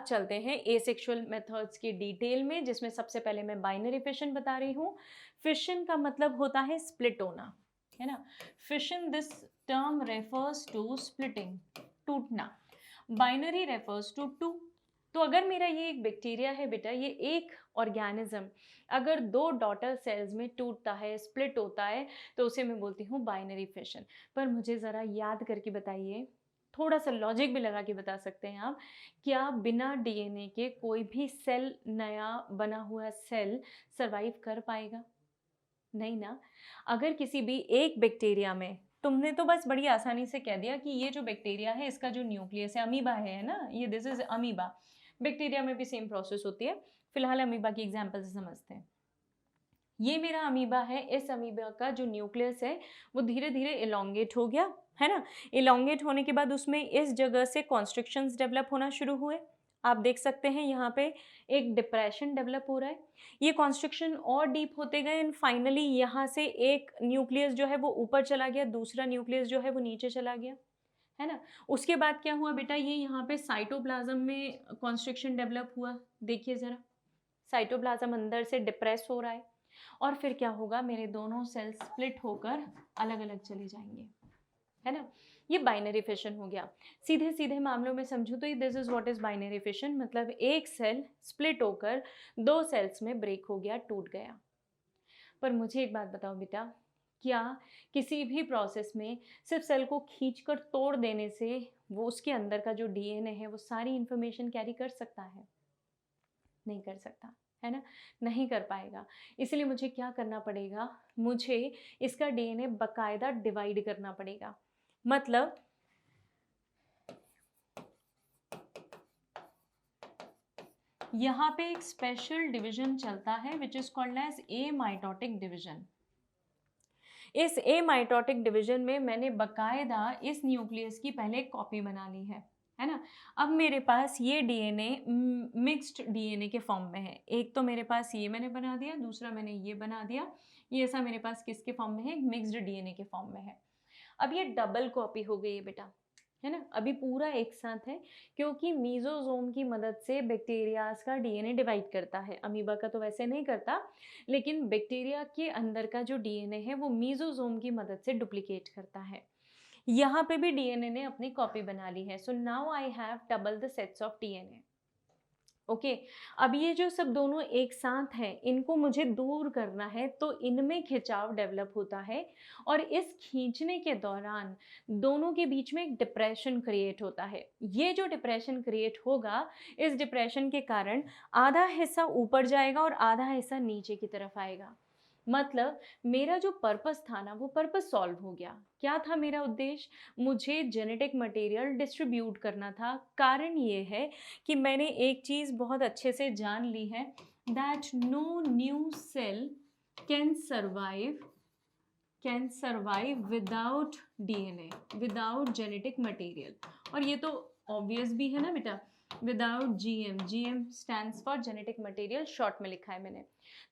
अब चलते हैं एसेक्सुअल मेथड्स की डिटेल में, जिसमें सबसे पहले मैं बाइनरी फिशन बता रही हूँ। फिशन का मतलब होता है स्प्लिट होना, है ना। Fission, this term refers to splitting, टूटना। Binary refers to two. तो अगर मेरा ये एक बैक्टीरिया है बेटा, ये एक ऑर्गेनिज्म अगर दो डॉटर सेल्स में टूटता है, स्प्लिट होता है, तो उसे मैं बोलती हूँ बाइनरी फिशन। पर मुझे ज़रा याद करके बताइए, थोड़ा सा लॉजिक भी लगा के बता सकते हैं आप, क्या बिना डीएनए के कोई भी सेल, नया बना हुआ सेल सर्वाइव कर पाएगा? नहीं ना। अगर किसी भी एक बैक्टीरिया में, तुमने तो बस बड़ी आसानी से कह दिया कि ये जो बैक्टीरिया है इसका जो न्यूक्लियस है, अमीबा है ना, ये दिस इज अमीबा। बैक्टीरिया में भी सेम प्रोसेस होती है, फिलहाल अमीबा की एग्जांपल से समझते हैं। ये मेरा अमीबा है, इस अमीबा का जो न्यूक्लियस है वो धीरे धीरे इलोंगेट हो गया, है ना। इलोंगेट होने के बाद उसमें इस जगह से कॉन्स्ट्रिक्शंस डेवलप होना शुरू हुए। आप देख सकते हैं यहाँ पे एक डिप्रेशन डेवलप हो रहा है, ये कॉन्स्ट्रिक्शन और डीप होते गए एंड फाइनली यहाँ से एक न्यूक्लियस जो है वो ऊपर चला गया, दूसरा न्यूक्लियस जो है वो नीचे चला गया, है ना। उसके बाद क्या हुआ बेटा, ये यहाँ पे साइटोप्लाज्म में कॉन्स्ट्रिक्शन डेवलप हुआ। देखिए ज़रा, साइटोप्लाज्म अंदर से डिप्रेस हो रहा है और फिर क्या होगा, मेरे दोनों सेल्स स्प्लिट होकर अलग अलग चले जाएंगे, है ना। ये बाइनरी फिशन हो गया। सीधे सीधे मामलों में समझूं तो this is what is binary fission, मतलब एक सेल स्प्लिट होकर दो सेल्स में ब्रेक हो गया, टूट गया। पर मुझे एक बात बताओ बेटा, क्या किसी भी प्रोसेस में सिर्फ सेल को खींचकर तोड़ देने से वो उसके अंदर का जो डीएनए है वो सारी इंफॉर्मेशन कैरी कर सकता है? नहीं कर सकता, है ना, नहीं कर पाएगा। इसलिए मुझे क्या करना पड़ेगा, मुझे इसका डीएनए बकायदा डिवाइड करना पड़ेगा। मतलब यहाँ पे एक स्पेशल डिवीजन चलता है which is called as a mitotic division. इस ए माइटोटिक डिवीजन में मैंने बकायदा इस न्यूक्लियस की पहले एक कॉपी बना ली है ना। अब मेरे पास ये डीएनए मिक्स्ड डीएनए के फॉर्म में है। एक तो मेरे पास ये मैंने बना दिया, दूसरा मैंने ये बना दिया। ये ऐसा मेरे पास किसके फॉर्म में है, मिक्स्ड डीएनए के फॉर्म में है। अब ये डबल कॉपी हो गई है बेटा, है ना। अभी पूरा एक साथ है, क्योंकि मीजोजोम की मदद से बैक्टीरियाज का डीएनए डिवाइड करता है। अमीबा का तो वैसे नहीं करता, लेकिन बैक्टीरिया के अंदर का जो डीएनए है वो मीजोजोम की मदद से डुप्लीकेट करता है। यहाँ पे भी डीएनए ने अपनी कॉपी बना ली है। So now I have double the sets of DNA. Okay, अब ये जो सब दोनों एक साथ हैं, इनको मुझे दूर करना है, तो इनमें खिंचाव डेवलप होता है और इस खींचने के दौरान दोनों के बीच में एक डिप्रेशन क्रिएट होता है। ये जो डिप्रेशन क्रिएट होगा, इस डिप्रेशन के कारण आधा हिस्सा ऊपर जाएगा और आधा हिस्सा नीचे की तरफ आएगा। मतलब मेरा जो पर्पस था ना, वो पर्पस सॉल्व हो गया। क्या था मेरा उद्देश्य, मुझे जेनेटिक मटेरियल डिस्ट्रीब्यूट करना था। कारण ये है कि मैंने एक चीज़ बहुत अच्छे से जान ली है, that no new cell can survive without DNA, without genetic material. और ये तो ऑब्वियस भी है ना बेटा, without GM, GM stands for genetic material, short में लिखा है मैंने।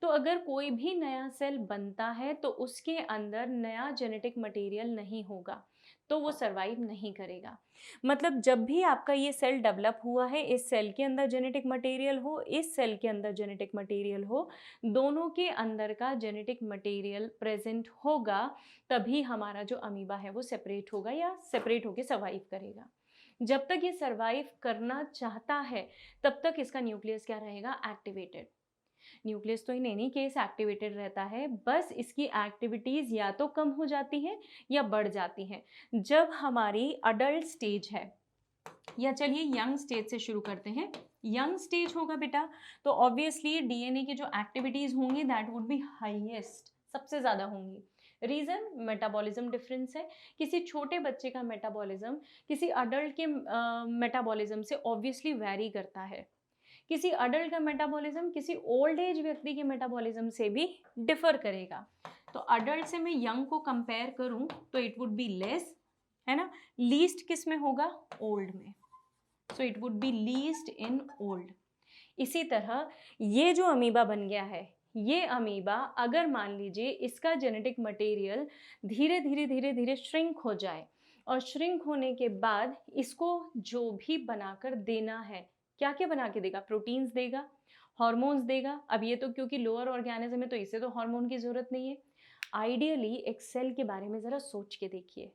तो अगर कोई भी नया सेल बनता है तो उसके अंदर नया जेनेटिक मटेरियल नहीं होगा, तो वो सर्वाइव नहीं करेगा। मतलब जब भी आपका ये सेल डेवलप हुआ है, इस सेल के अंदर जेनेटिक मटेरियल हो, इस सेल के अंदर जेनेटिक मटेरियल हो, दोनों के अंदर का जेनेटिक मटेरियल प्रेजेंट होगा, तभी हमारा जो अमीबा है वो सेपरेट होगा या सेपरेट होकर सर्वाइव करेगा। जब तक ये सर्वाइव करना चाहता है, तब तक इसका न्यूक्लियस क्या रहेगा, एक्टिवेटेड। न्यूक्लियस तो इन एनी केस एक्टिवेटेड रहता है, बस इसकी एक्टिविटीज़ या तो कम हो जाती हैं या बढ़ जाती हैं। जब हमारी अडल्ट स्टेज है, या चलिए यंग स्टेज से शुरू करते हैं। यंग स्टेज होगा बेटा, तो ऑब्वियसली डीएनए की जो एक्टिविटीज़ होंगी दैट वुड बी हाईएस्ट, सबसे ज़्यादा होंगी। रीज़न, मेटाबॉलिज्म डिफरेंस है। किसी छोटे बच्चे का मेटाबॉलिज्म किसी अडल्ट के मेटाबॉलिज्म से ऑब्वियसली वैरी करता है। किसी अडल्ट का मेटाबॉलिज्म किसी ओल्ड एज व्यक्ति के मेटाबॉलिज्म से भी डिफर करेगा। तो अडल्ट से मैं यंग को कंपेयर करूं तो इट वुड बी लेस, है ना। लीस्ट किस में होगा, ओल्ड में। So it would be least in old. इसी तरह ये जो अमीबा बन गया है, ये अमीबा अगर मान लीजिए इसका जेनेटिक मटेरियल धीरे धीरे धीरे धीरे श्रिंक हो जाए, और श्रिंक होने के बाद इसको जो भी बनाकर देना है, क्या क्या बना के देगा? प्रोटीन्स देगा, हॉर्मोन्स देगा। अब ये तो क्योंकि लोअर ऑर्गेनिज्म है तो इसे तो हार्मोन की ज़रूरत नहीं है। आइडियली एक सेल के बारे में ज़रा सोच के देखिए,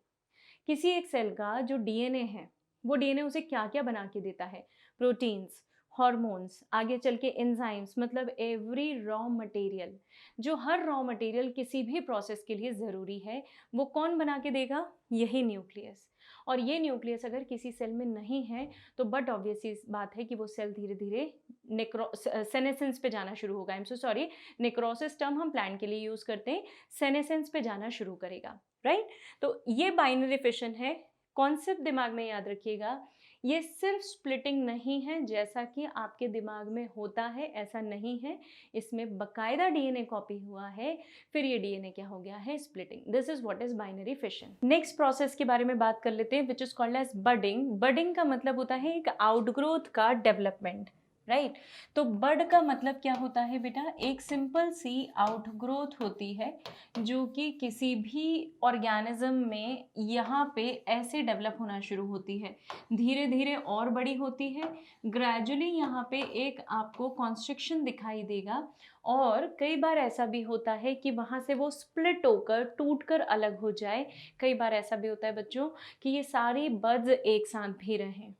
किसी एक सेल का जो डीएनए है, वो डीएनए उसे क्या क्या बना के देता है? प्रोटीन्स, हॉर्मोन्स, आगे चल के एंजाइम्स, मतलब एवरी रॉ मटेरियल, जो हर रॉ मटेरियल किसी भी प्रोसेस के लिए ज़रूरी है, वो कौन बना के देगा? यही न्यूक्लियस। और ये न्यूक्लियस अगर किसी सेल में नहीं है तो बट ऑब्वियस सी बात है कि वो सेल धीरे धीरे सेनेसेंस पे जाना शुरू होगा। I am so sorry, necrosis term हम प्लांट के लिए यूज़ करते हैं, सेनेसेंस पे जाना शुरू करेगा, राइट? तो ये बाइनरी फिशन है। कॉन्सेप्ट दिमाग में याद रखिएगा, ये सिर्फ स्प्लिटिंग नहीं है जैसा कि आपके दिमाग में होता है, ऐसा नहीं है। इसमें बकायदा डीएनए कॉपी हुआ है, फिर ये डीएनए क्या हो गया है? Splitting. This is what is binary fission. Next process के बारे में बात कर लेते हैं, which is called as budding. Budding का मतलब होता है एक आउटग्रोथ का डेवलपमेंट, राइट? तो बड का मतलब क्या होता है बेटा? एक सिंपल सी आउटग्रोथ होती है जो कि किसी भी ऑर्गेनिज्म में यहाँ पे ऐसे डेवलप होना शुरू होती है, धीरे धीरे और बड़ी होती है, ग्रेजुअली यहाँ पे एक आपको कॉन्स्ट्रिक्शन दिखाई देगा। और कई बार ऐसा भी होता है कि वहाँ से वो स्प्लिट होकर टूट कर अलग हो जाए। कई बार ऐसा भी होता है बच्चों कि ये सारी बड्स एक साथ भी रहें,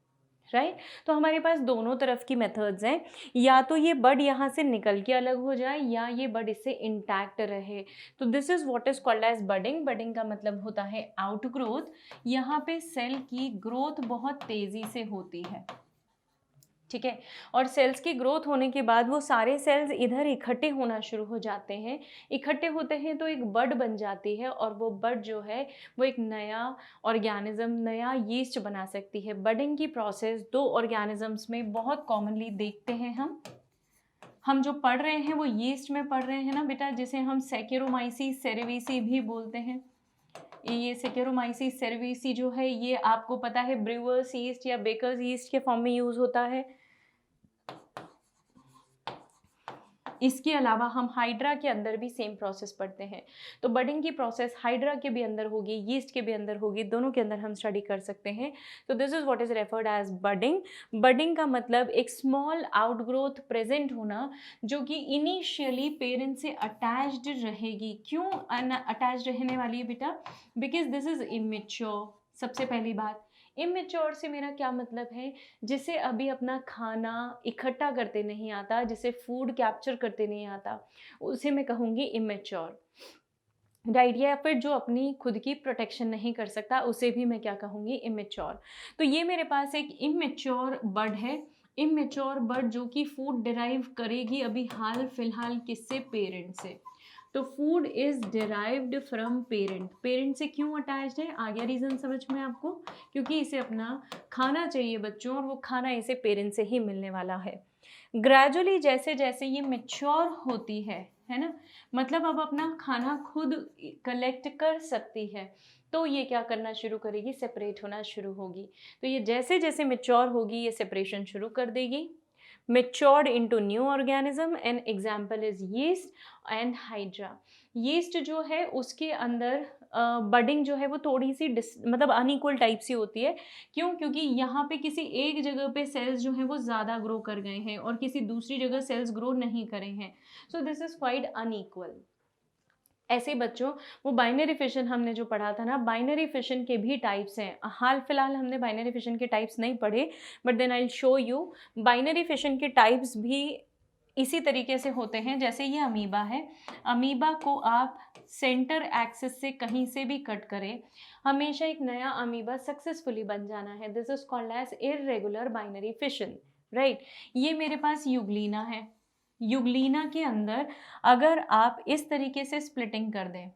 राइट? तो हमारे पास दोनों तरफ की मेथड्स हैं, या तो ये बड यहाँ से निकल के अलग हो जाए या ये बड इससे इंटैक्ट रहे। तो this is what is called as budding. Budding का मतलब होता है आउटग्रोथ। यहाँ पे सेल की ग्रोथ बहुत तेजी से होती है, ठीक है? और सेल्स की ग्रोथ होने के बाद वो सारे सेल्स इधर इकट्ठे होना शुरू हो जाते हैं। इकट्ठे होते हैं तो एक बड बन जाती है, और वो बड जो है वो एक नया ऑर्गेनिज्म, नया यीस्ट बना सकती है। बडिंग की प्रोसेस दो ऑर्गेनिजम्स में बहुत कॉमनली देखते हैं हम जो पढ़ रहे हैं वो यीस्ट में पढ़ रहे हैं ना बेटा, जिसे हम सैकेरोमाइसीस सेरेविसी भी बोलते हैं। ये सैकेरोमाइसीस सेरेविसी जो है ये आपको पता है ब्रूअर्स यीस्ट या बेकर्स यीस्ट के फॉर्म में यूज होता है। इसके अलावा हम हाइड्रा के अंदर भी सेम प्रोसेस पढ़ते हैं। तो बडिंग की प्रोसेस हाइड्रा के भी अंदर होगी, यीस्ट के भी अंदर होगी, दोनों के अंदर हम स्टडी कर सकते हैं। तो this is what is referred as budding. Budding का मतलब एक स्मॉल आउटग्रोथ प्रेजेंट होना जो कि इनिशियली पेरेंट से अटैच्ड रहेगी। क्यों अटैच्ड रहने वाली है बेटा? Because this is immature. सबसे पहली बात, इमेच्योर से मेरा क्या मतलब है? जिसे अभी अपना खाना इकट्ठा करते नहीं आता, जिसे फूड कैप्चर करते नहीं आता, उसे मैं कहूँगी इमेच्योर, राइट? या फिर जो अपनी खुद की प्रोटेक्शन नहीं कर सकता, उसे भी मैं क्या कहूँगी? इमेच्योर। तो ये मेरे पास एक इमेच्योर बर्ड है। इमेच्योर बर्ड जो कि फूड डिराइव करेगी अभी हाल फिलहाल किससे? पेरेंट से। तो food is derived from parent. Parent से क्यों अटैच्ड है? आ गया रीजन समझ में आपको? क्योंकि इसे अपना खाना चाहिए बच्चों, और वो खाना इसे पेरेंट से ही मिलने वाला है। ग्रेजुअली जैसे जैसे ये मैच्योर होती है ना, मतलब अब अपना खाना खुद कलेक्ट कर सकती है, तो ये क्या करना शुरू करेगी? सेपरेट होना शुरू होगी। तो ये जैसे जैसे मैच्योर होगी ये सेपरेशन शुरू कर देगी, matured into new organism, and example is yeast and hydra. yeast जो है उसके अंदर बडिंग जो है वो थोड़ी सी मतलब अनइक्वल टाइप सी होती है। क्यों? क्योंकि यहाँ पे किसी एक जगह पे सेल्स जो हैं वो ज़्यादा ग्रो कर गए हैं और किसी दूसरी जगह सेल्स ग्रो नहीं करे हैं। So this is quite unequal. ऐसे बच्चों, वो बाइनरी फिशन हमने जो पढ़ा था ना, बाइनरी फिशन के भी टाइप्स हैं। हाल फिलहाल हमने बाइनरी फिशन के टाइप्स नहीं पढ़े, but then I will show you. Binary fission के टाइप्स भी इसी तरीके से होते हैं। जैसे ये अमीबा है, अमीबा को आप सेंटर एक्सिस से कहीं से भी कट करें, हमेशा एक नया अमीबा सक्सेसफुली बन जाना है। This is called as irregular binary fission, right? ये मेरे पास यूग्लिना है। यूग्लिना के अंदर अगर आप इस तरीके से स्प्लिटिंग कर दें,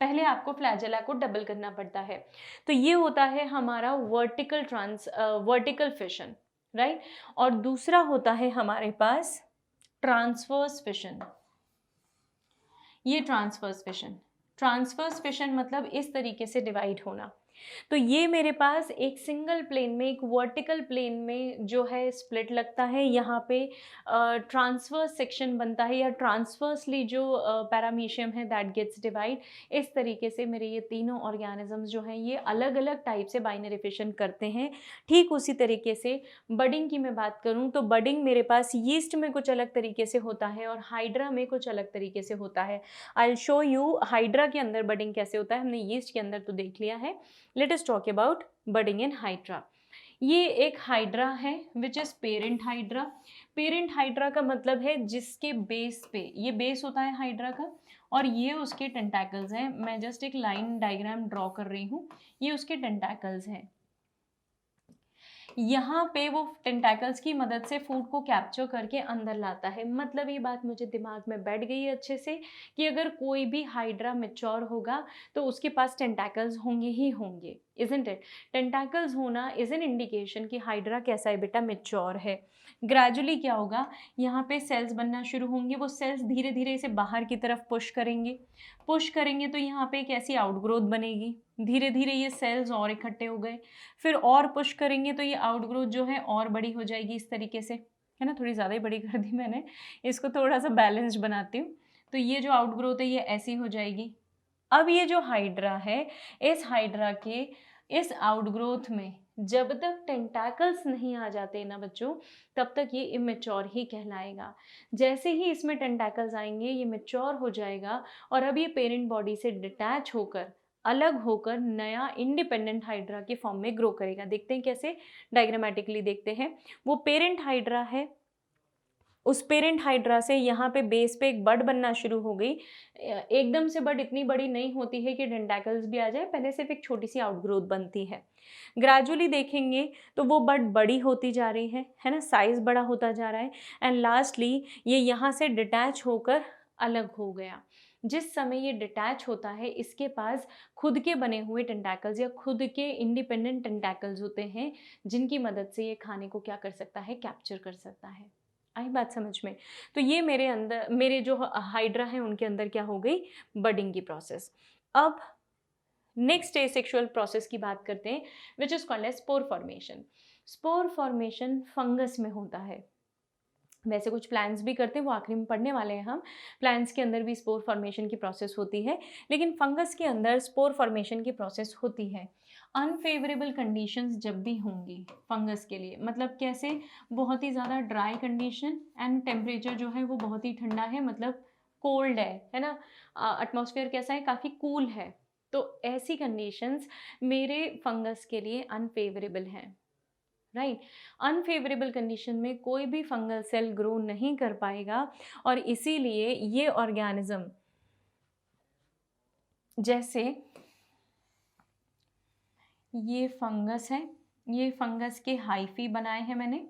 पहले आपको फ्लैजेला को डबल करना पड़ता है, तो ये होता है हमारा वर्टिकल फिशन, राइट? और दूसरा होता है हमारे पास ट्रांसवर्स फिशन। ये ट्रांसवर्स फिशन मतलब इस तरीके से डिवाइड होना। तो ये मेरे पास एक सिंगल प्लेन में, एक वर्टिकल प्लेन में जो है स्प्लिट लगता है, यहाँ पे ट्रांसवर्स सेक्शन बनता है, या ट्रांसवर्सली जो पैरामीशियम है दैट गेट्स डिवाइड। इस तरीके से मेरे ये तीनों ऑर्गेनिजम्स जो हैं ये अलग अलग टाइप से बाइनरी फिशन करते हैं। ठीक उसी तरीके से बडिंग की मैं बात करूँ तो बडिंग मेरे पास यीस्ट में कुछ अलग तरीके से होता है और हाइड्रा में कुछ अलग तरीके से होता है। आई विल शो यू हाइड्रा के अंदर बडिंग कैसे होता है, हमने यीस्ट के अंदर तो देख लिया है। Let us talk about budding in hydra. ये एक हाइड्रा है which is parent hydra. Parent hydra का मतलब है जिसके बेस पे, ये बेस होता है हाइड्रा का और ये उसके टेंटैकल्स हैं। मैं जस्ट एक लाइन डायग्राम ड्रॉ कर रही हूँ, ये उसके टेंटैकल्स हैं। यहाँ पे वो टेंटैकल्स की मदद से फूड को कैप्चर करके अंदर लाता है। मतलब ये बात मुझे दिमाग में बैठ गई है अच्छे से कि अगर कोई भी हाइड्रा मैच्योर होगा तो उसके पास टेंटैकल्स होंगे ही होंगे, इजंट इट। टेंटैकल्स होना इज एन इंडिकेशन कि हाइड्रा कैसा है बेटा, मैच्योर है। ग्रेजुअली क्या होगा, यहाँ पे सेल्स बनना शुरू होंगे, वो सेल्स धीरे धीरे इसे बाहर की तरफ पुश करेंगे तो यहाँ पे एक ऐसी आउटग्रोथ बनेगी। धीरे धीरे ये सेल्स और इकट्ठे हो गए, फिर और पुश करेंगे तो ये आउटग्रोथ जो है और बड़ी हो जाएगी इस तरीके से, है ना। थोड़ी ज़्यादा ही बड़ी कर दी मैंने, इसको थोड़ा सा बैलेंस्ड बनाती हूँ। तो ये जो आउटग्रोथ है ये ऐसी हो जाएगी। अब ये जो हाइड्रा है, इस हाइड्रा के इस आउटग्रोथ में जब तक टेंटैकल्स नहीं आ जाते ना बच्चों, तब तक ये इमेच्योर ही कहलाएगा। जैसे ही इसमें टेंटैकल्स आएंगे ये मैच्योर हो जाएगा और अब ये पेरेंट बॉडी से डिटैच होकर, अलग होकर नया इंडिपेंडेंट हाइड्रा के फॉर्म में ग्रो करेगा। देखते हैं कैसे, डायग्रामेटिकली देखते हैं। वो पेरेंट हाइड्रा है, उस पेरेंट हाइड्रा से यहाँ पे बेस पे एक बड बनना शुरू हो गई। एकदम से बड इतनी बड़ी नहीं होती है कि टेंटैकल्स भी आ जाए, पहले सिर्फ एक छोटी सी आउटग्रोथ बनती है। ग्रेजुअली देखेंगे तो वो बड बड़ी होती जा रही है ना, साइज बड़ा होता जा रहा है एंड लास्टली ये यहाँ से डिटैच होकर अलग हो गया। जिस समय ये डिटैच होता है इसके पास खुद के बने हुए टेंटैकल्स या खुद के इंडिपेंडेंट टेंटैकल्स होते हैं जिनकी मदद से ये खाने को क्या कर सकता है, कैप्चर कर सकता है। आई बात समझ में। तो ये मेरे अंदर, मेरे जो हाइड्रा है उनके अंदर क्या हो गई, बडिंग की प्रोसेस। अब नेक्स्ट एसेक्सुअल प्रोसेस की बात करते हैं which is called as spore formation. Spore formation fungus में होता है। वैसे कुछ प्लांट्स भी करते हैं, वो आखिरी में पढ़ने वाले हैं हम। प्लांट्स के अंदर भी स्पोर फॉर्मेशन की प्रोसेस होती है, लेकिन फंगस के अंदर स्पोर फॉर्मेशन की प्रोसेस होती है। अनफेवरेबल कंडीशंस जब भी होंगी फंगस के लिए, मतलब कैसे, बहुत ही ज़्यादा ड्राई कंडीशन एंड टेम्परेचर जो है वो बहुत ही ठंडा है, मतलब कोल्ड है ना, एटमॉस्फेयर कैसा है, काफ़ी कूल है। तो ऐसी कंडीशंस मेरे फंगस के लिए अनफेवरेबल हैं, राइट। अनफेवरेबल कंडीशन में कोई भी फंगल सेल ग्रो नहीं कर पाएगा और इसीलिए ये ऑर्गेनिज्म, जैसे ये फंगस है, ये फंगस के हाइफी बनाए हैं मैंने,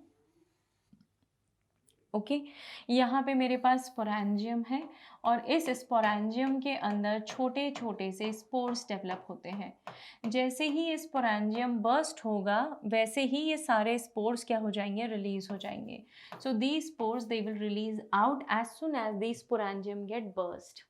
ओके। यहाँ पे मेरे पास स्पोरेंजियम है और इस स्पोरेंजियम के अंदर छोटे छोटे से स्पोर्स डेवलप होते हैं। जैसे ही ये स्पोरेंजियम बर्स्ट होगा वैसे ही ये सारे स्पोर्स क्या हो जाएंगे, रिलीज हो जाएंगे। So the spores they will release out as soon as the sporangium get burst,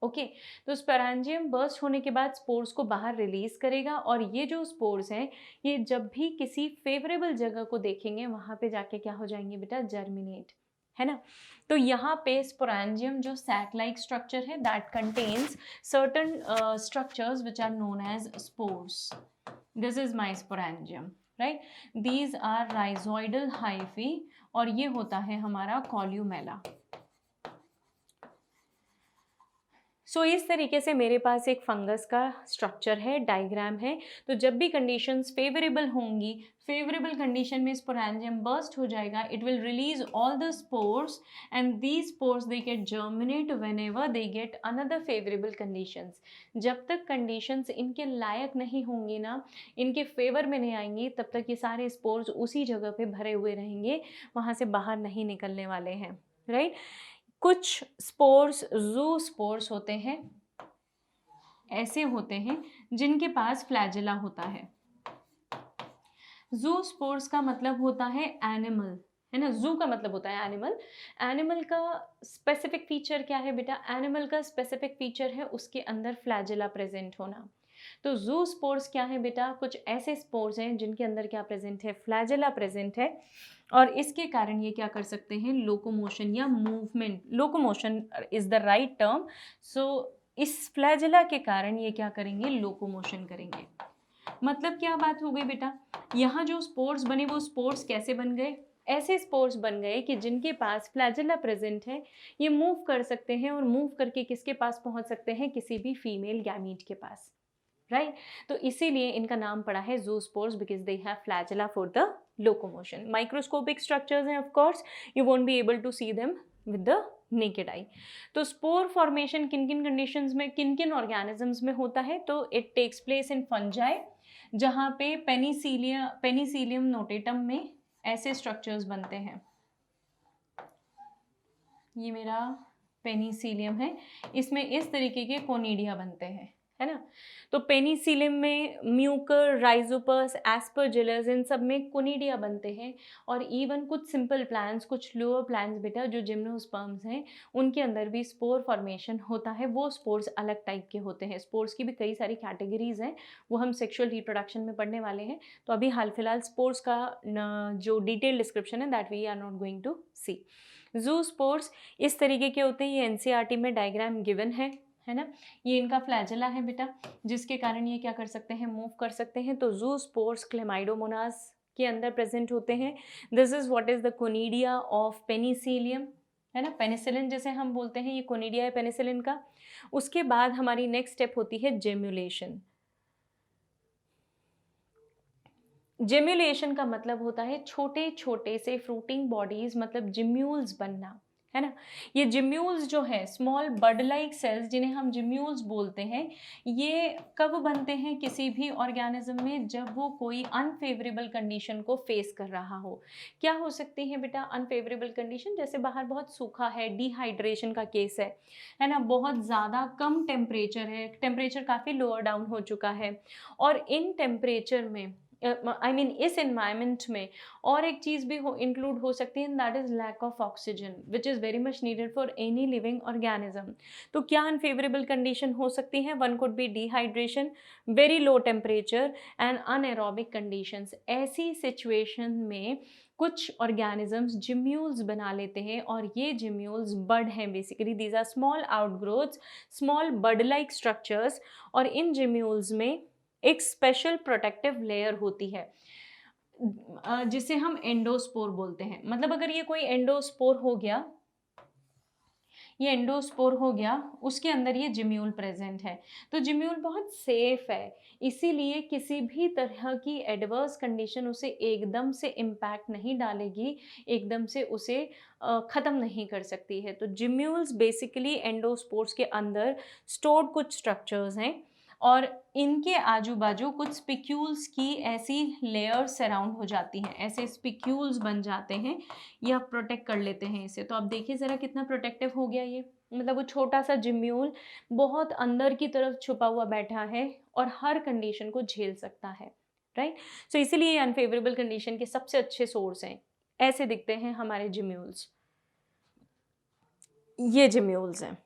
okay. तो स्पोरेंजियम बर्स्ट होने के बाद स्पोर्स को बाहर रिलीज करेगा और ये जो स्पोर्स हैं ये जब भी किसी फेवरेबल जगह को देखेंगे वहाँ पे जाके क्या हो जाएंगे बेटा, जर्मिनेट, है ना। तो यहाँ पे स्पोरेंजियम जो सैक लाइक स्ट्रक्चर है that contains certain structures which are known as spores. This is my sporangium, right. These are rhizoidal hyphae और ये होता है हमारा कॉल्यूमेला। सो इस तरीके से मेरे पास एक फंगस का स्ट्रक्चर है, डायग्राम है। तो जब भी कंडीशंस फेवरेबल होंगी, फेवरेबल कंडीशन में स्पोरेंजियम बर्स्ट हो जाएगा, it will release all the spores and these spores they get germinate whenever they get another favourable conditions. जब तक कंडीशंस इनके लायक नहीं होंगी ना, इनके फेवर में नहीं आएंगी, तब तक ये सारे स्पोर्स उसी जगह पे भरे हुए रहेंगे, वहाँ से बाहर नहीं निकलने वाले हैं, राइट। कुछ स्पोर्स जू स्पोर्स होते हैं, ऐसे होते हैं जिनके पास फ्लैजेला होता है। जू स्पोर्स का मतलब होता है एनिमल, है ना। जू का मतलब होता है एनिमल। एनिमल का स्पेसिफिक फीचर क्या है बेटा, एनिमल का स्पेसिफिक फीचर है उसके अंदर फ्लैजेला प्रेजेंट होना। तो जू स्पोर्स क्या है बेटा, कुछ ऐसे स्पोर्स हैं जिनके अंदर क्या प्रेजेंट है, फ्लैजेला प्रेजेंट है, और इसके कारण ये क्या कर सकते हैं, लोकोमोशन या movement, locomotion is the right term. So इस फ्लैजेला के कारण ये क्या करेंगे, लोकोमोशन करेंगे। मतलब क्या बात हो गई बेटा, यहाँ जो स्पोर्स बने वो स्पोर्स कैसे बन गए, ऐसे स्पोर्स बन गए कि जिनके पास फ्लैजेला प्रेजेंट है, ये मूव कर सकते हैं और मूव करके किसके पास पहुंच सकते हैं, किसी भी फीमेल गैमीट के पास, राइट। तो इसीलिए इनका नाम पड़ा है zoospores, because they have flagella for the locomotion. Microscopic structures हैं, of course you won't be able to see them with the naked eye. तो स्पोर फॉर्मेशन किन किन कंडीशंस में, किन किन ऑर्गेनिजम्स में होता है, तो it takes place in fungi, जहाँ पे पेनिसिलियम नोटेटम में ऐसे स्ट्रक्चर्स बनते हैं। ये मेरा पेनिसिलियम है, इसमें इस तरीके के कोनिडिया बनते हैं, है ना। तो पेनिसिलियम में म्यूकर, राइजोपस, एस्परजिलस, इन सब में कोनिडिया बनते हैं। और इवन कुछ सिंपल प्लांट्स, कुछ लोअर प्लांट्स बेटा जो जिम्नोस्पर्म्स हैं, उनके अंदर भी स्पोर फॉर्मेशन होता है। वो स्पोर्स अलग टाइप के होते हैं। स्पोर्स की भी कई सारी कैटेगरीज हैं, वो हम सेक्सुअल रिप्रोडक्शन में पढ़ने वाले हैं। तो अभी हाल फिलहाल स्पोर्स का जो डिटेल डिस्क्रिप्शन है that we are not going to see. Zoospores इस तरीके के होते हैं, ये एनसीईआरटी में डायग्राम गिवन है ना। ये इनका फ्लैजेला है बेटा, जिसके कारण ये क्या कर सकते हैं, मूव कर सकते हैं। तो जू स्पोर्स क्लेमाइडोमोनास के अंदर प्रेजेंट होते हैं। This is what is the conidia of Penicillium, है ना। पेनिसिलिन जैसे हम बोलते हैं, ये कोनिडिया है पेनिसिलिन का। उसके बाद हमारी नेक्स्ट स्टेप होती है जेम्युलेशन। जेम्युलेशन का मतलब होता है छोटे छोटे से फ्रूटिंग बॉडीज, मतलब जिम्यूल्स बनना, है ना। ये जिम्यूल्स जो है, स्मॉल बड लाइक सेल्स जिन्हें हम जिम्यूल्स बोलते हैं, ये कब बनते हैं किसी भी ऑर्गेनिज्म में, जब वो कोई अनफेवरेबल कंडीशन को फेस कर रहा हो। क्या हो सकती है बेटा अनफेवरेबल कंडीशन, जैसे बाहर बहुत सूखा है, डिहाइड्रेशन का केस है ना, बहुत ज़्यादा कम टेम्परेचर है, टेम्परेचर काफ़ी लोअर डाउन हो चुका है, और इन टेम्परेचर में इस एनवायरनमेंट में और एक चीज़ भी इंक्लूड हो सकती है, that is lack of oxygen which is very much needed for any living organism. तो क्या अनफेवरेबल कंडीशन हो सकती है, one could be dehydration, very low temperature and anaerobic conditions. ऐसी सिचुएशन में कुछ ऑर्गेनिजम्स जिम्यूल्स बना लेते हैं, और ये जिम्यूल्स बड हैं, basically these are small outgrowths, small bud like structures. और इन जिम्यूल्स में एक स्पेशल प्रोटेक्टिव लेयर होती है जिसे हम एंडोस्पोर बोलते हैं। मतलब अगर ये कोई एंडोस्पोर हो गया, ये एंडोस्पोर हो गया, उसके अंदर ये जिम्यूल प्रेजेंट है, तो जिम्यूल बहुत सेफ है, इसीलिए किसी भी तरह की एडवर्स कंडीशन उसे एकदम से इम्पैक्ट नहीं डालेगी, एकदम से उसे ख़त्म नहीं कर सकती है। तो जिम्यूल्स बेसिकली एंडोस्पोर्स के अंदर स्टोर्ड कुछ स्ट्रक्चर्स हैं, और इनके आजू बाजू कुछ स्पिक्यूल्स की ऐसी लेयर सराउंड हो जाती हैं, ऐसे स्पिक्यूल्स बन जाते हैं, या प्रोटेक्ट कर लेते हैं इसे। तो आप देखिए ज़रा कितना प्रोटेक्टिव हो गया ये, मतलब वो छोटा सा जिम्यूल बहुत अंदर की तरफ छुपा हुआ बैठा है और हर कंडीशन को झेल सकता है, राइट। सो इसीलिए अनफेवरेबल कंडीशन के सबसे अच्छे सोर्स हैं, ऐसे दिखते हैं हमारे जिम्यूल्स। ये जिम्यूल्स हैं,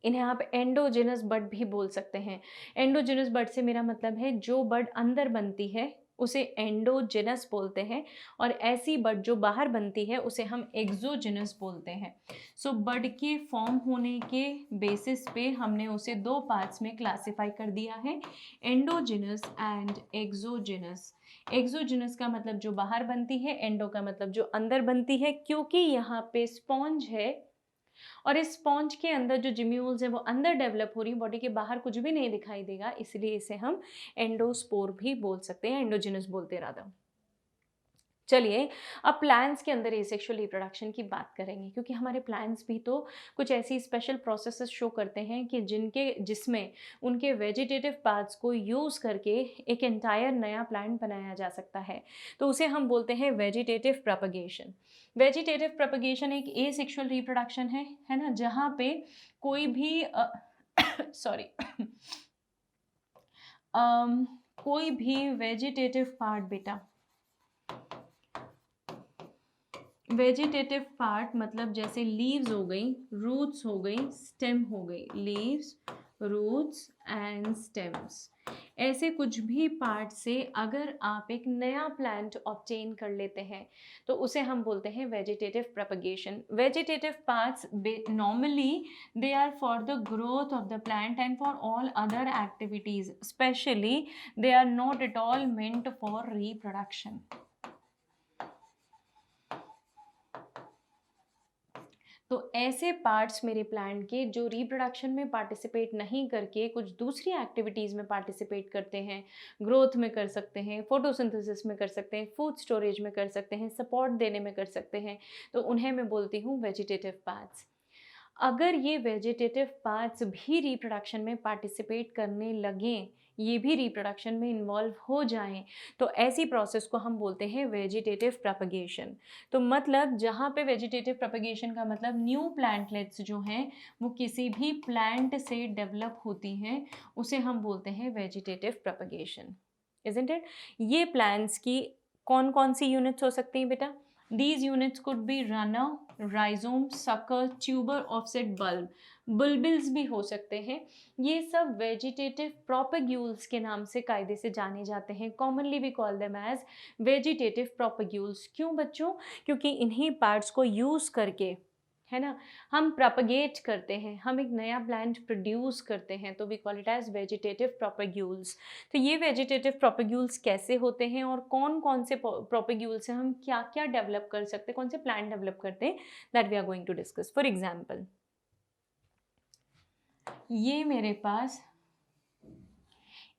इन्हें आप एंडोजिनस बड भी बोल सकते हैं। एंडोजिनस बड से मेरा मतलब है जो बड अंदर बनती है उसे एंडोजिनस बोलते हैं, और ऐसी बड जो बाहर बनती है उसे हम एक्सोजिनस बोलते हैं। सो बड के फॉर्म होने के बेसिस पे हमने उसे दो पार्ट्स में क्लासिफाई कर दिया है, एंडोजिनस एंड एक्सोजिनस। एक्सोजिनस का मतलब जो बाहर बनती है, एंडो का मतलब जो अंदर बनती है, क्योंकि यहाँ पे स्पॉन्ज है और इस स्पॉन्ज के अंदर जो जिम्यूल्स है वो अंदर डेवलप हो रही है, बॉडी के बाहर कुछ भी नहीं दिखाई देगा, इसलिए इसे हम एंडोस्पोर भी बोल सकते हैं, एंडोजिनस बोलते राधा। चलिए अब प्लांट्स के अंदर एसेक्सुअल रिप्रोडक्शन की बात करेंगे, क्योंकि हमारे प्लांट्स भी तो कुछ ऐसी स्पेशल प्रोसेसेस शो करते हैं कि जिसमें उनके वेजिटेटिव पार्ट्स को यूज़ करके एक एंटायर नया प्लांट बनाया जा सकता है। तो उसे हम बोलते हैं वेजिटेटिव प्रोपगेशन। वेजिटेटिव प्रोपगेशन एक एसेक्सुअल रिप्रोडक्शन है ना, जहाँ पे कोई भी सॉरी कोई भी वेजिटेटिव पार्ट बेटा, वेजिटेटिव पार्ट मतलब जैसे लीव्स हो गई, रूट्स हो गई, स्टेम हो गई, लीव्स, रूट्स एंड स्टेम्स। ऐसे कुछ भी पार्ट से अगर आप एक नया प्लांट ऑब्टेन कर लेते हैं तो उसे हम बोलते हैं vegetative propagation. Vegetative parts normally they are for the growth of the plant and for all other activities, especially they are not at all meant for reproduction. तो ऐसे पार्ट्स मेरे प्लांट के जो रिप्रोडक्शन में पार्टिसिपेट नहीं करके कुछ दूसरी एक्टिविटीज़ में पार्टिसिपेट करते हैं, ग्रोथ में कर सकते हैं, फोटोसिंथेसिस में कर सकते हैं, फूड स्टोरेज में कर सकते हैं, सपोर्ट देने में कर सकते हैं, तो उन्हें मैं बोलती हूँ वेजिटेटिव पार्ट्स। अगर ये वेजिटेटिव पार्ट्स भी रिप्रोडक्शन में पार्टिसिपेट करने लगें, ये भी रिप्रोडक्शन में इन्वॉल्व हो जाएं, तो ऐसी प्रोसेस को हम बोलते हैं वेजिटेटिव प्रोपगेशन। तो मतलब जहाँ पे वेजिटेटिव प्रोपगेशन का मतलब न्यू प्लांटलेट्स जो हैं वो किसी भी प्लांट से डेवलप होती हैं, उसे हम बोलते हैं वेजिटेटिव प्रोपगेशन, इजंट इट? ये प्लांट्स की कौन कौन सी यूनिट्स हो सकती हैं बेटा? These units could be runner, rhizome, sucker, tuber, offset, bulb. बुलबिल्स भी हो सकते हैं। ये सब वेजिटेटिव प्रोपेग्यूल्स के नाम से कायदे से जाने जाते हैं। Commonly we call them as vegetative propagules. क्यों बच्चों? क्योंकि इन्हीं पार्ट्स को यूज़ करके, है ना, हम प्रोपगेट करते हैं, हम एक नया प्लांट प्रोड्यूस करते हैं, तो we call it as vegetative propagules. तो ये वेजिटेटिव प्रोपेग्यूल्स कैसे होते हैं और कौन कौन से प्रोपेग्यूल्स से हम क्या क्या डेवलप कर सकते हैं, कौन से प्लांट डेवलप करते हैं, that we are going to discuss. For example, ये मेरे पास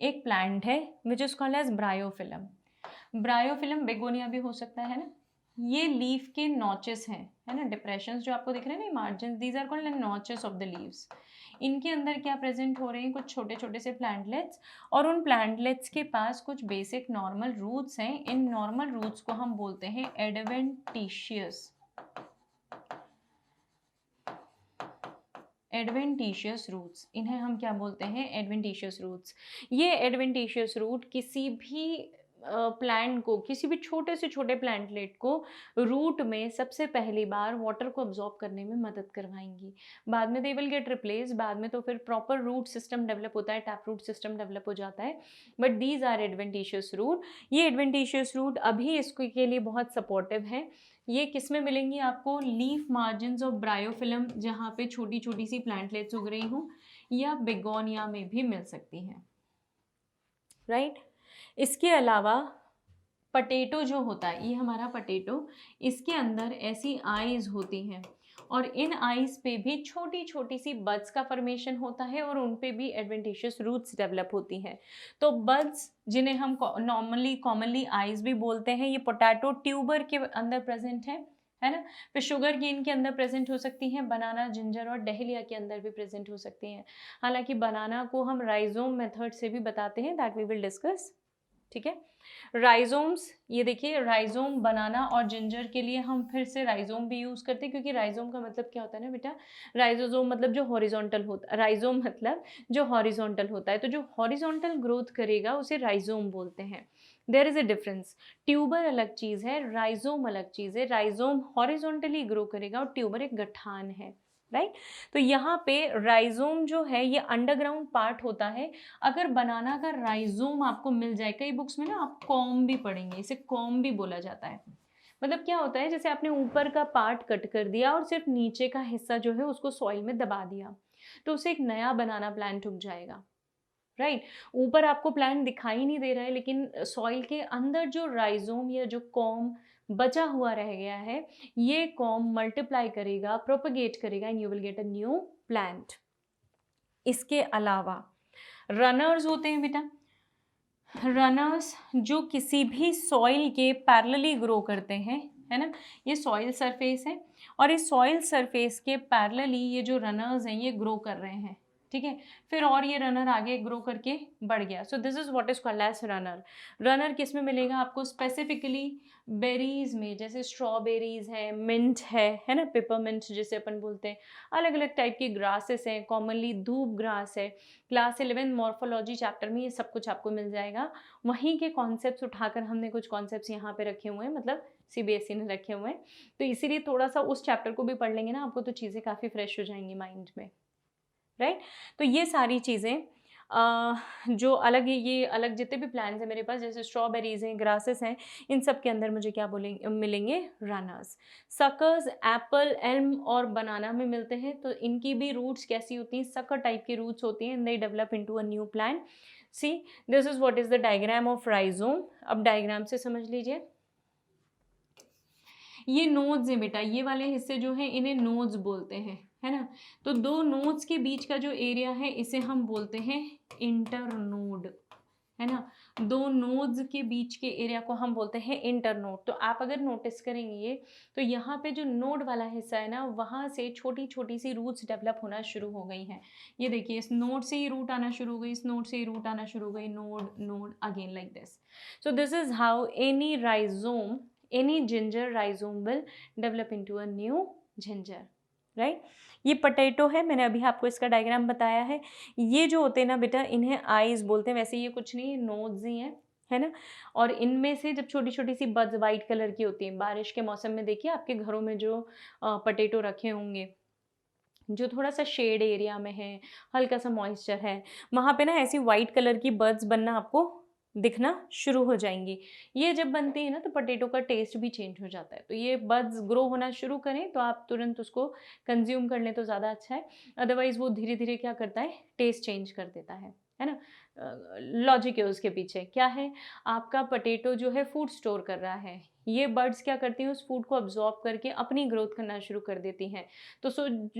एक प्लांट है which is called as bryophyllum. Bryophyllum begonia भी हो सकता है ना। ये लीफ के नॉचेस हैं, है ना, डिप्रेशंस जो आपको दिख रहे हैं ना, margin, these are called notches of the leaves. इनके अंदर क्या प्रेजेंट हो रहे हैं? कुछ छोटे छोटे से प्लांटलेट्स, और उन प्लांटलेट्स के पास कुछ बेसिक नॉर्मल रूट्स हैं। इन नॉर्मल रूट्स को हम बोलते हैं एडवेंटिशियस रूट्स। इन्हें हम क्या बोलते हैं? Adventitious roots. ये एडवेंटिशियस रूट किसी भी प्लांट को, किसी भी छोटे से छोटे प्लांटलेट को रूट में सबसे पहली बार वाटर को अब्जॉर्ब करने में मदद करवाएंगी। बाद में दे विल गेट रिप्लेस, बाद में तो फिर प्रॉपर रूट सिस्टम डेवलप होता है, टैप रूट सिस्टम डेवलप हो जाता है, but these are adventitious root. ये एडवेंटिशियस रूट अभी इसके के लिए बहुत सपोर्टिव है। ये किस में मिलेंगी आपको? लीफ मार्जिन्स ऑफ ब्रायोफिलम, जहाँ पे छोटी छोटी सी प्लांटलेट्स उग रही हूँ, या बेगोनिया में भी मिल सकती हैं, राइट? इसके अलावा पटेटो जो होता है, ये हमारा पटेटो, इसके अंदर ऐसी आईज होती हैं और इन आईज पे भी छोटी छोटी सी बड्स का फॉर्मेशन होता है और उन पे भी एडवेंटिशियस रूट्स डेवलप होती हैं। तो बड्स, जिन्हें हम कॉमनली आईज भी बोलते हैं, ये पोटैटो ट्यूबर के अंदर प्रेजेंट है ना। फिर शुगर केन के अंदर प्रेजेंट हो सकती हैं, बनाना, जिंजर और डहलिया के अंदर भी प्रेजेंट हो सकती हैं। हालांकि बनाना को हम राइजोम मेथड से भी बताते हैं, दैट वी विल डिस्कस, ठीक है। राइजोम्स, ये देखिए, राइजोम बनाना और जिंजर के लिए हम फिर से राइजोम भी यूज करते हैं, क्योंकि राइजोम का मतलब क्या होता है ना बेटा, राइजोजोम मतलब जो हॉरिजॉन्टल होता, राइजोम मतलब जो हॉरिजॉन्टल होता है, तो जो हॉरिजॉन्टल ग्रोथ करेगा उसे राइजोम बोलते हैं। There is a difference, tuber अलग चीज है, राइजोम अलग चीज है। राइजोम हॉरिजॉन्टली ग्रो करेगा और ट्यूबर एक गठान है, राइट। तो यहाँ पे राइजोम जो है ये अंडरग्राउंड पार्ट होता है। अगर बनाना का राइजोम आपको मिल जाए, कई बुक्स में ना आप कॉम भी पढ़ेंगे, इसे कॉम भी बोला जाता है। मतलब क्या होता है, जैसे आपने ऊपर का पार्ट कट कर दिया और सिर्फ नीचे का हिस्सा जो है उसको सॉइल में दबा दिया, तो उसे एक नया बनाना प्लांट उग जाएगा, राइट। ऊपर आपको प्लांट दिखाई नहीं दे रहा है, लेकिन सॉइल के अंदर जो राइजोम या जो कॉम बचा हुआ रह गया है, ये कॉम मल्टीप्लाई करेगा, प्रोपगेट करेगा, and you will get a new plant. इसके अलावा रनर्स होते हैं बेटा। रनर्स जो किसी भी सॉइल के पैरेलली ग्रो करते हैं, है ना। ये सॉइल सरफेस है और इस सॉइल सरफेस के पैरेलली ये जो रनर्स हैं ये ग्रो कर रहे हैं, ठीक है। फिर और ये रनर आगे ग्रो करके बढ़ गया। So this is what is called as runner. Runner किस में मिलेगा आपको? स्पेसिफिकली बेरीज में, जैसे स्ट्रॉबेरीज है, मिंट है ना, पेपरमिंट जिसे अपन बोलते हैं। अलग अलग टाइप की ग्रासेस हैं, कॉमनली धूप ग्रास है। क्लास 11 मॉर्फोलॉजी चैप्टर में ये सब कुछ आपको मिल जाएगा। वहीं के कॉन्सेप्ट्स उठाकर हमने कुछ कॉन्सेप्ट्स यहाँ पे रखे हुए हैं, मतलब CBSE ने रखे हुए हैं, तो इसीलिए थोड़ा सा उस चैप्टर को भी पढ़ लेंगे ना आपको, तो चीज़ें काफ़ी फ्रेश हो जाएंगी माइंड में, राइट। तो ये सारी चीज़ें जो अलग ये अलग जितने भी प्लांट्स हैं मेरे पास, जैसे स्ट्रॉबेरीज हैं, ग्रासेस हैं, इन सब के अंदर मुझे क्या बोलेंगे मिलेंगे, रनर्स। सकर्स एप्पल, एल्म और बनाना में मिलते हैं। तो इनकी भी रूट्स कैसी होती हैं, सकर टाइप की रूट्स होती हैं, they develop into a new plant. C this is what is the diagram of rhizome. अब डायग्राम से समझ लीजिए, ये नोड्स हैं बेटा, ये वाले हिस्से जो हैं इन्हें नोड्स बोलते हैं, है ना। तो दो नोड्स के बीच का जो एरिया है इसे हम बोलते हैं इंटरनोड, है ना। दो नोड्स के बीच के एरिया को हम बोलते हैं इंटरनोड। तो आप अगर नोटिस करेंगे तो यहाँ पे जो नोड वाला हिस्सा है ना, वहाँ से छोटी छोटी सी रूट्स डेवलप होना शुरू हो गई हैं। ये देखिए, इस नोड से ही रूट आना शुरू हो गई, इस नोड से ही रूट आना शुरू हो गई, node node again like this. So this is how any rhizome, any ginger rhizome will develop into a new ginger, right? ये पोटैटो है, मैंने अभी आपको इसका डायग्राम बताया है। ये जो होते हैं ना बेटा, इन्हें आईज बोलते हैं, वैसे ये कुछ नहीं, नोड्स ही हैं, है ना। और इनमें से जब छोटी छोटी सी बड्स वाइट कलर की होती हैं, बारिश के मौसम में देखिए आपके घरों में जो पोटैटो रखे होंगे, जो थोड़ा सा शेड एरिया में है, हल्का सा मॉइस्चर है, वहाँ पे ना ऐसी वाइट कलर की बड्स बनना आपको दिखना शुरू हो जाएंगी। ये जब बनती है ना तो पोटैटो का टेस्ट भी चेंज हो जाता है। तो ये बड्स ग्रो होना शुरू करें तो आप तुरंत उसको कंज्यूम कर लें तो ज़्यादा अच्छा है, अदरवाइज़ वो धीरे धीरे क्या करता है, टेस्ट चेंज कर देता है ना। लॉजिक है उसके पीछे क्या है, आपका पोटैटो जो है फूड स्टोर कर रहा है, ये बर्ड्स क्या करती हैं, उस फूड को अब्जॉर्ब करके अपनी ग्रोथ करना शुरू कर देती हैं। तो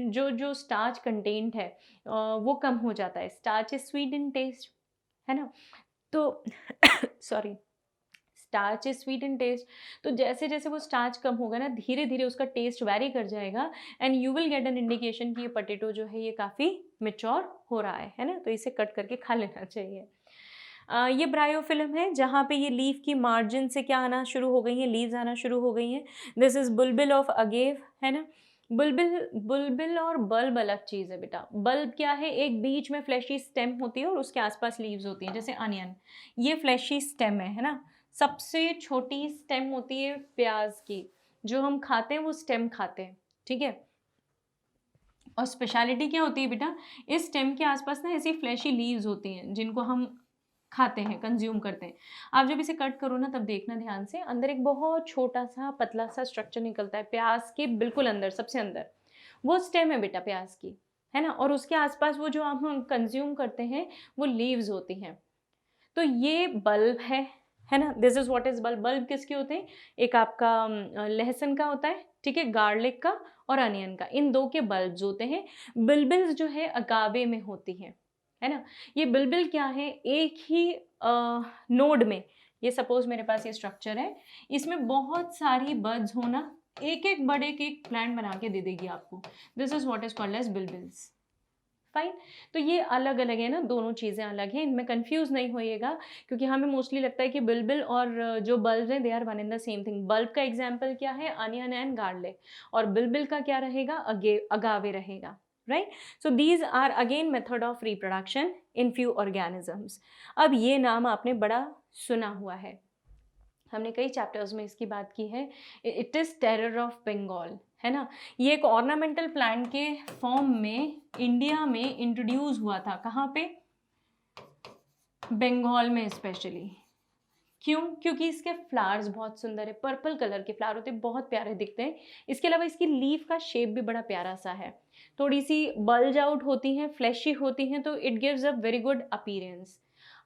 जो जो स्टार्च कंटेंट है वो कम हो जाता है। Starch is sweet in taste, है ना। तो sorry, starch is sweet in taste. तो जैसे जैसे वो स्टार्च कम होगा ना, धीरे धीरे उसका टेस्ट वैरी कर जाएगा, and you will get an indication कि ये पोटैटो जो है ये काफ़ी मेच्योर हो रहा है ना। तो इसे कट करके खा लेना चाहिए। ये ब्रायोफिल्म है, जहाँ पे ये लीफ की मार्जिन से क्या आना शुरू हो गई हैं, लीव्स आना शुरू हो गई हैं। दिस इज बुलबिल ऑफ अगेव, है ना। बुलबिल बुलबिल और बल्ब अलग चीज़ है बेटा। बल्ब क्या है, एक बीच में फ्लैशी स्टेम होती है और उसके आसपास लीव्स होती हैं, जैसे अनियन, ये फ्लैशी स्टेम है ना। सबसे छोटी स्टेम होती है प्याज की, जो हम खाते हैं वो स्टेम खाते हैं, ठीक है। और स्पेशलिटी क्या होती है बेटा, इस स्टेम के आसपास ना ऐसी फ्लैशी लीव्स होती हैं जिनको हम खाते हैं, कंज्यूम करते हैं। आप जब इसे कट करो ना तब देखना ध्यान से, अंदर एक बहुत छोटा सा पतला सा स्ट्रक्चर निकलता है प्याज के बिल्कुल अंदर, सबसे अंदर, वो स्टेम है बेटा प्याज की, है ना। और उसके आसपास वो जो हम कंज्यूम करते हैं वो लीव्स होती हैं। तो ये बल्ब है ना। This is what is bulb. Bulb किसके होते हैं, एक आपका लहसुन का होता है, ठीक है, गार्लिक का और अनियन का, इन दो के बल्ब्स होते हैं। बिल्बिल्स जो है अगावे में होती हैं, है ना। ये बिल्बिल क्या है, एक ही नोड में, ये सपोज मेरे पास ये स्ट्रक्चर है, इसमें बहुत सारी बड्स होना, एक एक बड़ एक एक प्लांट बना के दे देगी आपको। This is what is called as bulbils, fine. तो ये अलग अलग है ना, दोनों चीज़ें अलग हैं, इनमें कंफ्यूज नहीं होइएगा, क्योंकि हमें मोस्टली लगता है कि बिल्बिल और जो बल्ब हैं they are one in the same thing. Bulb का एग्जाम्पल क्या है, अनियन एंड गार्लिक, और बिल्बिल का क्या रहेगा, अगावे रहेगा, right. So these are again method of reproduction in few organisms. अब ये नाम आपने बड़ा सुना हुआ है, हमने कई चैप्टर्स में इसकी बात की है, it is terror of Bengal, है ना। ये एक ऑर्नामेंटल प्लांट के फॉर्म में इंडिया में इंट्रोड्यूस हुआ था, कहाँ पे, बंगाल में स्पेशली। क्यों, क्योंकि इसके फ्लावर्स बहुत सुंदर है, पर्पल कलर के फ्लावर होते हैं, बहुत प्यारे दिखते हैं। इसके अलावा इसकी लीफ का शेप भी बड़ा प्यारा सा है, थोड़ी सी बल्ज आउट होती हैं, फ्लैशी होती हैं, तो it gives a very good appearance.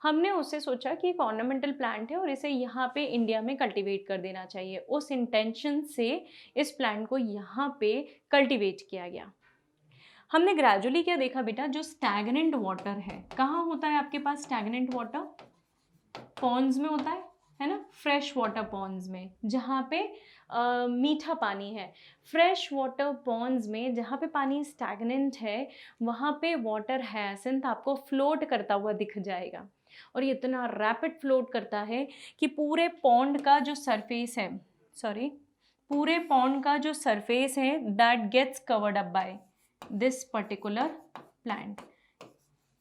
हमने उससे सोचा कि एक ऑर्नामेंटल प्लांट है और इसे यहाँ पे इंडिया में कल्टीवेट कर देना चाहिए, उस इंटेंशन से इस प्लांट को यहाँ पे कल्टीवेट किया गया। हमने ग्रेजुअली क्या देखा बेटा, जो स्टैग्नेंट वाटर है, कहाँ होता है आपके पास स्टैग्नेंट वाटर, पॉन्ड्स में होता है ना, फ्रेश वाटर पॉन्ड्स में, जहाँ पे मीठा पानी है। फ्रेश वाटर पॉन्ड्स में जहाँ पे पानी स्टैग्नेंट है, वहाँ पे वाटर हायसिंथ आपको फ्लोट करता हुआ दिख जाएगा, और ये इतना रैपिड फ्लोट करता है कि पूरे पॉन्ड का जो सरफेस है, पूरे पॉन्ड का जो सरफेस है, that gets covered up by this particular plant,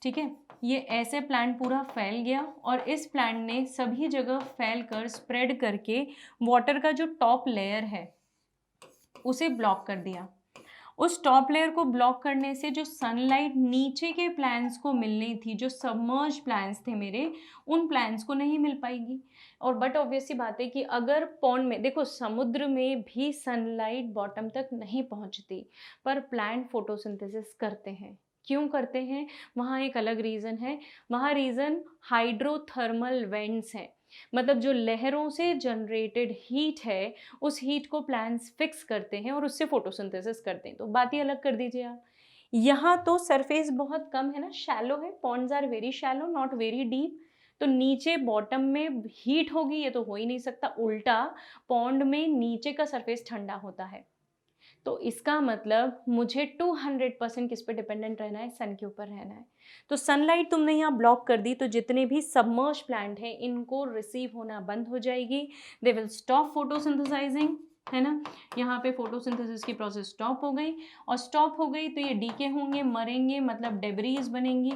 ठीक है। ये ऐसे प्लांट पूरा फैल गया, और इस प्लांट ने सभी जगह फैल कर स्प्रेड करके वाटर का जो टॉप लेयर है उसे ब्लॉक कर दिया, उस टॉप लेयर को ब्लॉक करने से जो सनलाइट नीचे के प्लांट्स को मिलनी थी, जो सबमर्ज प्लांट्स थे मेरे, उन प्लांट्स को नहीं मिल पाएगी। और बट ऑब्वियस सी बात है कि अगर पॉन्ड में, देखो समुद्र में भी सनलाइट बॉटम तक नहीं पहुंचती, पर प्लांट फोटोसिंथेसिस करते हैं। क्यों करते हैं? वहाँ एक अलग रीज़न है। वहाँ रीज़न हाइड्रोथर्मल वेंट्स हैं, मतलब जो लहरों से जनरेटेड हीट है, उस हीट को प्लांट्स फिक्स करते हैं और उससे फोटोसिंथेसिस करते हैं। तो बात ही अलग कर दीजिए आप। यहाँ तो सरफेस बहुत कम है ना, शैलो है, ponds are very shallow, not very deep. तो नीचे बॉटम में हीट होगी, ये तो हो ही नहीं सकता। उल्टा पॉन्ड में नीचे का सरफेस ठंडा होता है। तो इसका मतलब मुझे 200% किस पे डिपेंडेंट रहना है? सन के ऊपर रहना है। तो सनलाइट तुमने यहाँ ब्लॉक कर दी, तो जितने भी सबमर्ज प्लांट हैं इनको रिसीव होना बंद हो जाएगी। दे विल स्टॉप फोटोसिंथेसाइजिंग, है ना। यहाँ पे फोटोसिंथेसिस की प्रोसेस स्टॉप हो गई, और स्टॉप हो गई तो ये डीके होंगे, मरेंगे, मतलब डेब्रीज बनेंगी।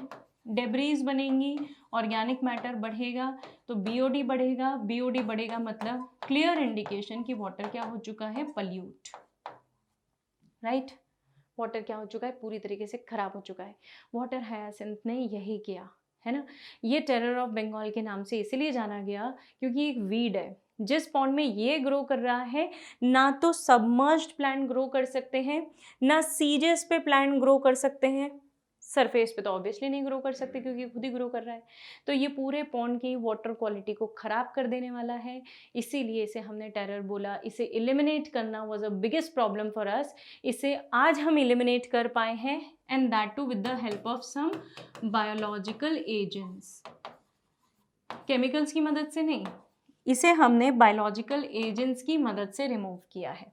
डेब्रीज बनेंगी, ऑर्गेनिक मैटर बढ़ेगा, तो बीओडी बढ़ेगा। बीओडी बढ़ेगा मतलब क्लियर इंडिकेशन कि वाटर क्या हो चुका है? Pollute, right. वाटर क्या हो चुका है? पूरी तरीके से खराब हो चुका है। वाटर हायासिंथ ने यही किया, है ना। ये टेरर ऑफ बंगाल के नाम से इसीलिए जाना गया क्योंकि एक वीड है। जिस पॉन्ड में ये ग्रो कर रहा है, ना तो सबमर्ज्ड प्लांट ग्रो कर सकते हैं, ना सीजेस पे प्लांट ग्रो कर सकते हैं। सरफेस पे तो ऑब्वियसली नहीं ग्रो कर सकते क्योंकि खुद ही ग्रो कर रहा है। तो ये पूरे पॉन्ड की वाटर क्वालिटी को ख़राब कर देने वाला है, इसीलिए इसे हमने टेरर बोला। इसे एलिमिनेट करना was a biggest problem for us. इसे आज हम एलिमिनेट कर पाए हैं, and that too with the help of some biological agents. Chemicals की मदद से नहीं, इसे हमने बायोलॉजिकल एजेंट्स की मदद से रिमूव किया है।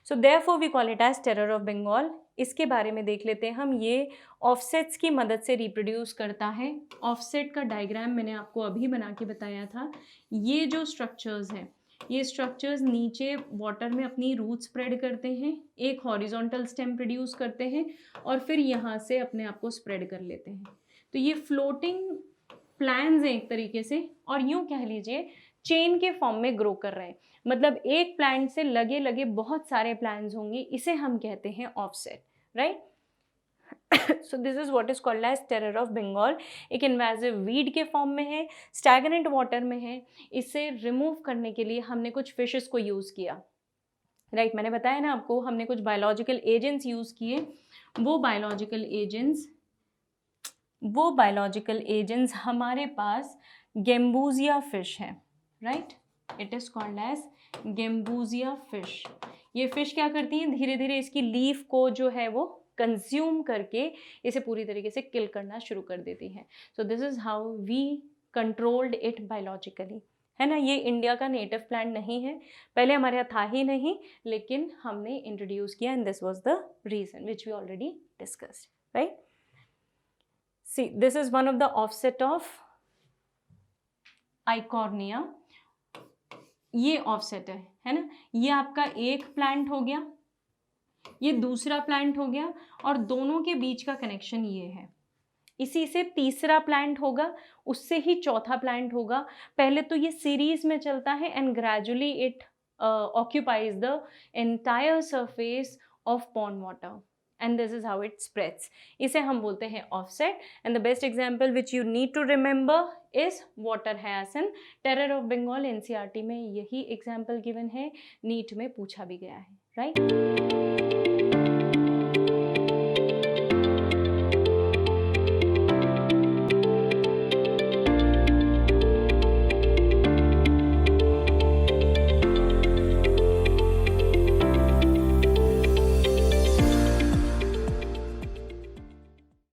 So therefore we call it as terror of Bengal. इसके बारे में देख लेते हैं हम। ये ऑफसेट्स की मदद से रिप्रोड्यूस करता है। ऑफसेट का डायग्राम मैंने आपको अभी बना के बताया था। ये जो स्ट्रक्चर्स हैं, ये स्ट्रक्चर्स नीचे वाटर में अपनी रूट स्प्रेड करते हैं, एक हॉरिजॉन्टल स्टेम प्रोड्यूस करते हैं, और फिर यहाँ से अपने आप को स्प्रेड कर लेते हैं। तो ये फ्लोटिंग प्लांट्स हैं एक तरीके से, और यूँ कह लीजिए चेन के फॉर्म में ग्रो कर रहे हैं, मतलब एक प्लांट से लगे लगे बहुत सारे प्लांट्स होंगे। इसे हम कहते हैं offset, right. So this is what is called as terror of Bengal. एक इन्वेजिव वीड के फॉर्म में है, स्टैग्नेंट वाटर में है। इसे रिमूव करने के लिए हमने कुछ फिशेस को यूज़ किया, राइट। मैंने बताया ना आपको, हमने कुछ बायोलॉजिकल एजेंट्स यूज़ किए। वो बायोलॉजिकल एजेंट्स हमारे पास गेम्बूजिया फिश है, right. It is called as Gambusia fish. ये फिश क्या करती हैं? धीरे धीरे इसकी लीफ को जो है वो कंज्यूम करके इसे पूरी तरीके से किल करना शुरू कर देती हैं। So this is how we controlled it biologically, है ना। ये इंडिया का नेटिव प्लांट नहीं है, पहले हमारे यहाँ था ही नहीं, लेकिन हमने इंट्रोड्यूस किया, and this was the reason which we already discussed, right. See this is one of the offset of eichhornia. ये ऑफसेट है ना। ये आपका एक प्लांट हो गया, ये दूसरा प्लांट हो गया, और दोनों के बीच का कनेक्शन ये है। इसी से तीसरा प्लांट होगा, उससे ही चौथा प्लांट होगा। पहले तो ये सीरीज में चलता है, and gradually it occupies the entire surface of pond water, and this is how it spreads. इसे हम बोलते हैं offset, and the best example which you need to remember is water hyacinth. Terror of Bengal NCERT में यही example given है, NEET में पूछा भी गया है, right?